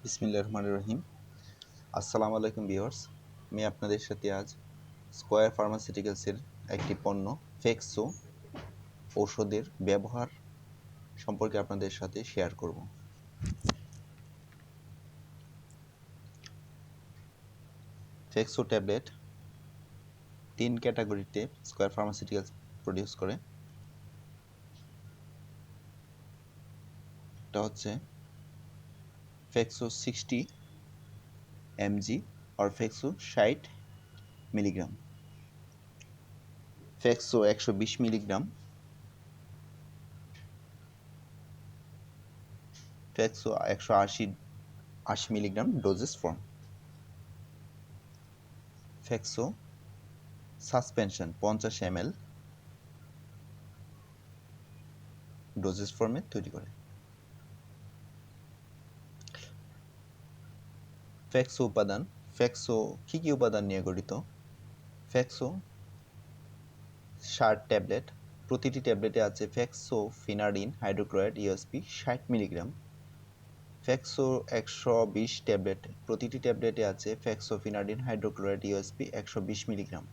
বিসমিল্লাহির রহমানির রহিম। আসসালামু আলাইকুম ভিউয়ার্স। আমি আপনাদের সাথে আজ স্কয়ার ফার্মাসিউটিক্যালসের একটি পণ্য ফেক্সো ঔষধের ব্যবহার সম্পর্কে আপনাদের সাথে শেয়ার করব। ফেক্সো ট্যাবলেট 3 ক্যাটাগরিতে স্কয়ার ফার্মাসিউটিক্যালস প্রডিউস করে। এটা হচ্ছে ফেক্সো 60 mg আর Fexo 60 milligram, Fexo 120 milligram, Fexo 180 milligram doses form, Fexo suspension 50 ml doses ফর্মে তৈরি করে। ফেক্সো উপাদান। ফেক্সো কী কী উপাদান নিয়ে গঠিত? ফেক্সো 60 ট্যাবলেট, প্রতিটি ট্যাবলেটে আছে fexofenadine hydrochloride USP 60 milligram. Fexo 120 tablet, প্রতিটি ট্যাবলেটে আছে fexofenadine hydrochloride USP 120 milligram.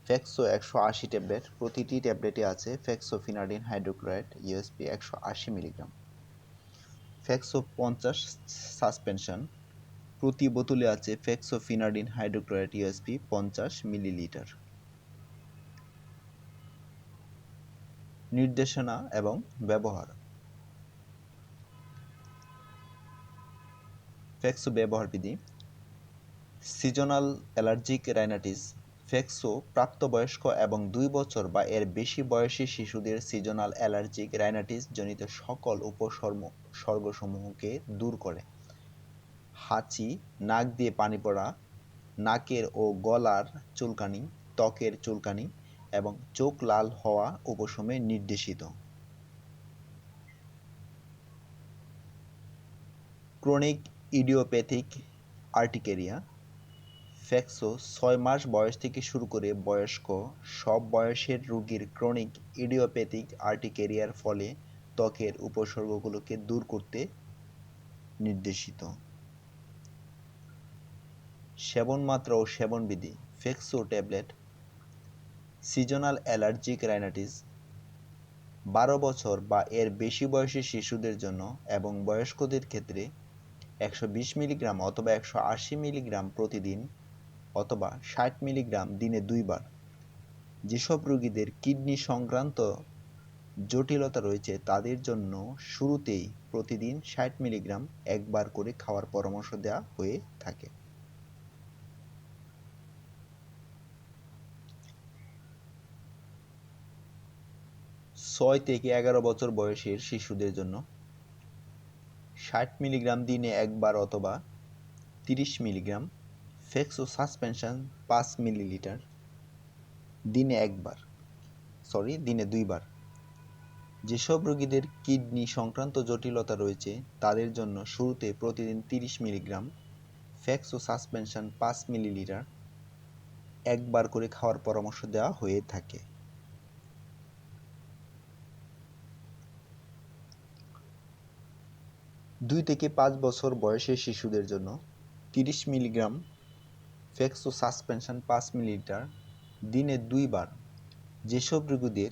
Fexo 180 tablet, প্রতিটি ট্যাবলেটে আছে fexofenadine hydrochloride USP 180 milligram. Fexo 50 suspension, প্রতি বোতলে আছে ফেক্সোফিনাডিন হাইড্রোক্লোরাইড ইউএসপি 50 মিলিলিটার। নির্দেশনা এবং ব্যবহার। ফেক্সো ব্যবহার বিধি। Seasonal allergic rhinitis. ফেক্সো প্রাপ্তবয়স্ক এবং 2 বছর বা এর বেশি বয়সী শিশুদের সিজনাল অ্যালার্জিক রাইনাইটিস জনিত সকল উপসর্গসমূহকে দূর করে। হাঁচি, নাক দিয়ে পানি পড়া, নাকের ও গলার চুলকানি, ত্বকের চুলকানি এবং চোখ লাল হওয়া উপশমে নির্দেশিত। Chronic idiopathic urticaria. ফেক্সো 6 মাস বয়স থেকে শুরু করে বয়স্ক সব বয়সের রোগীর ক্রনিক ইডিওপ্যাথিক আর্টিকেরিয়ার ফলে ত্বকের উপসর্গগুলোকে দূর করতে নির্দেশিত। সেবন মাত্রা ও সেবন বিধি। Fexo tablet seasonal allergic rhinitis 12 বছর বা এর বেশি বয়সী শিশুদের জন্য এবং বয়স্কদের ক্ষেত্রে 120 মিলিগ্রাম অথবা 180 মিলিগ্রাম প্রতিদিন অথবা 60 মিলিগ্রাম দিনে 2 বার। যেসব রোগীদের কিডনি সংক্রান্ত জটিলতা রয়েছে তাদের জন্য শুরুতেই প্রতিদিন 60 মিলিগ্রাম একবার করে খাওয়ার পরামর্শ দেওয়া হয়ে থাকে। 6 থেকে 11 বছর বয়সের শিশুদের জন্য 60 মিলিগ্রাম দিনে একবার অথবা 30 মিলিগ্রাম ফেক্সো সাসপেনশন 5 মিলিলিটার দিনে 2 বার। যেসব রোগীদের কিডনি সংক্রান্ত জটিলতা রয়েছে তাদের জন্য শুরুতে প্রতিদিন 30 মিলিগ্রাম ফেক্সো সাসপেনশন 5 মিলিলিটার একবার করে খাওয়ার পরামর্শ দেওয়া হয়ে থাকে। দুই থেকে 5 বছর বয়সের শিশুদের জন্য 30 মিলিগ্রাম ফেক্সো সাসপেনশন 5 মিলিলিটার দিনে 2 বার। যেসব রোগীদের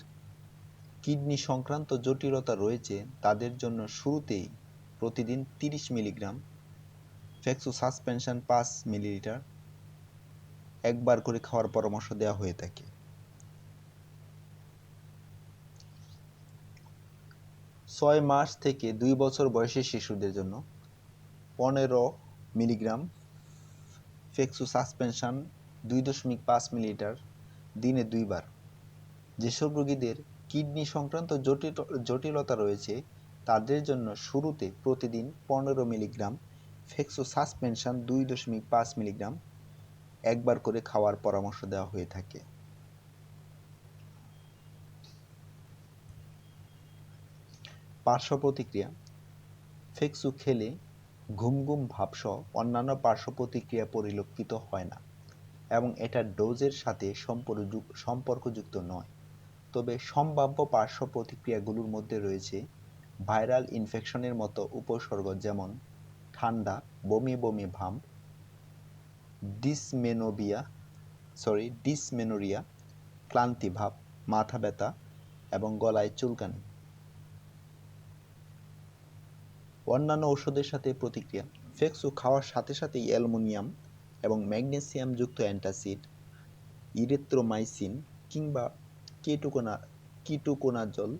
কিডনি সংক্রান্ত জটিলতা রয়েছে তাদের জন্য শুরুতেই প্রতিদিন 30 মিলিগ্রাম ফেক্সো সাসপেনশন 5 মিলিলিটার একবার করে খাওয়ার পরামর্শ দেওয়া হয়ে থাকে। 6 মাস থেকে 2 বছর বয়সী শিশুদের জন্য 15 মিলিগ্রাম ফেক্সো সাসপেনশন 2.5 মিলিলিটার দিনে 2 বার। যেসব রোগীদের কিডনি সংক্রান্ত জটিলতা রয়েছে তাদের জন্য শুরুতে প্রতিদিন 15 মিলিগ্রাম ফেক্সো সাসপেনশন 2.5 মিলিগ্রাম একবার করে খাওয়ার পরামর্শ দেওয়া হয়ে থাকে। পার্শ্ব প্রতিক্রিয়া। ফেক্সো খেলে ঘুম ঘুম ভাবসহ অন্যান্য পার্শ্ব প্রতিক্রিয়া পরিলক্ষিত হয় না এবং এটা ডোজের সাথে সম্পর্কযুক্ত নয়। তবে সম্ভাব্য পার্শ্ব প্রতিক্রিয়াগুলোর মধ্যে রয়েছে ভাইরাল ইনফেকশনের মতো উপসর্গ যেমন ঠান্ডা, বমি বমি ভাব, ডিসমেনোরিয়া, ক্লান্তি ভাব, মাথা ব্যথা এবং গলায় চুলকানি। অন্যান্য ঔষধের সাথে প্রতিক্রিয়া। ফেক্সু খাওয়ার সাথে সাথেই অ্যালুমিনিয়াম এবং ম্যাগনেসিয়াম যুক্ত অ্যান্টাসিড, ইরিথ্রোমাইসিন কিংবা কিটোকোনাজল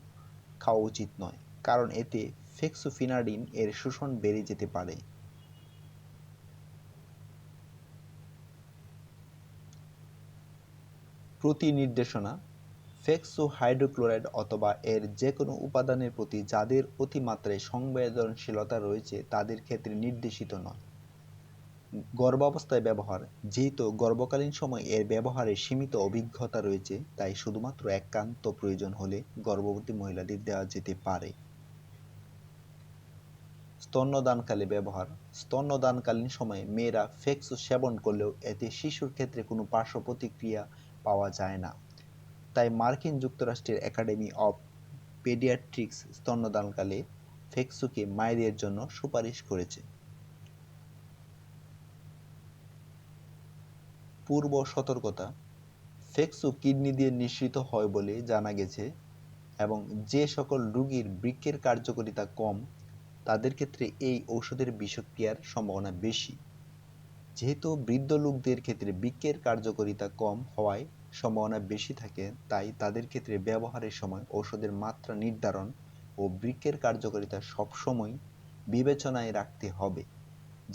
খাওয়া উচিত নয়, কারণ এতে ফেক্সোফিনাডিন এর শোষণ বেড়ে যেতে পারে। প্রতি নির্দেশনা। ফেক্সোহাইড্রোক্লোরাইড অথবা এর যে কোনো উপাদানের প্রতি যাদের অতিমাত্রায় সংবেদনশীলতা রয়েছে তাদের ক্ষেত্রে নির্দেশিত নয়। গর্ভাবস্থায় ব্যবহার। যেহেতু গর্ভকালীন সময় এর ব্যবহারের সীমিত অভিজ্ঞতা রয়েছে, তাই শুধুমাত্র একান্ত প্রয়োজন হলে গর্ভবতী মহিলাদের দেওয়া যেতে পারে। স্তন্যদানকালে ব্যবহার। স্তন্যদানকালীন সময়ে মেয়েরা ফেক্সো সেবন করলেও এতে শিশুর ক্ষেত্রে কোনো পার্শ্ব প্রতিক্রিয়া পাওয়া যায় না। তাই মার্কিন যুক্তরাষ্ট্রের একাডেমি অব পেডিয়াট্রিক্স স্তন্যদানকালে ফেক্সোকে মায়েদের জন্য সুপারিশ করেছে। পূর্ব সতর্কতা। ফেক্সো কিডনি দিয়ে নিঃসৃত হয় বলে জানা গেছে এবং যে সকল রোগীর বৃক্কের কার্যকারিতা কম তাদের ক্ষেত্রে এই ঔষধের বিষক্রিয়ার সম্ভাবনা বেশি। যেহেতু বৃদ্ধ লোকদের ক্ষেত্রে বৃক্কের কার্যকারিতা কম হওয়ায় সম্ভাবনা বেশি থাকে, তাই তাদের ক্ষেত্রে ব্যবহারের সময় ঔষধের মাত্রা নির্ধারণ ও বৃক্কের কার্যকারিতা সবসময় বিবেচনায় রাখতে হবে।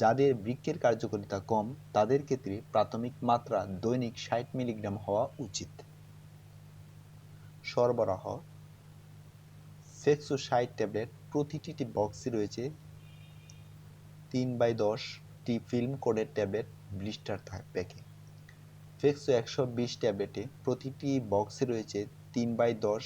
যাদের বৃক্কের কার্যকারিতা কম তাদের ক্ষেত্রে প্রাথমিক মাত্রা দৈনিক 60 মিলিগ্রাম হওয়া উচিত। সরবরাহ। ফেক্সো 60 ট্যাবলেট, প্রতিটি বক্সে রয়েছে 3/10টি ফিল্ম কোডের ট্যাবলেট ব্লিস্টার প্যাকে। ফেক্সো 120 ট্যাবলেটে প্রতিটি বক্সে রয়েছে 3/10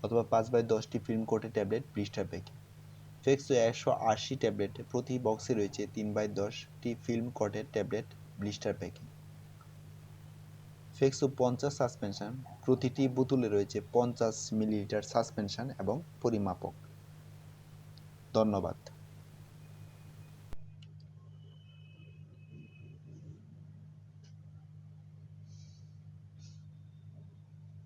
অথবা 5/10টি ফিল্ম কোডের ট্যাবলেট ব্লিস্টার প্যাকে। ফেক্সো 180 ট্যাবলেটে প্রতি বক্সে রয়েছে 3/10টি ফিল্ম কোডের ট্যাবলেট ব্লিস্টার প্যাকে। ফেক্সো 50 সাসপেনশন, প্রতিটি বোতলে রয়েছে 50 মিলিলিটার সাসপেনশন এবং পরিমাপক। ধন্যবাদ।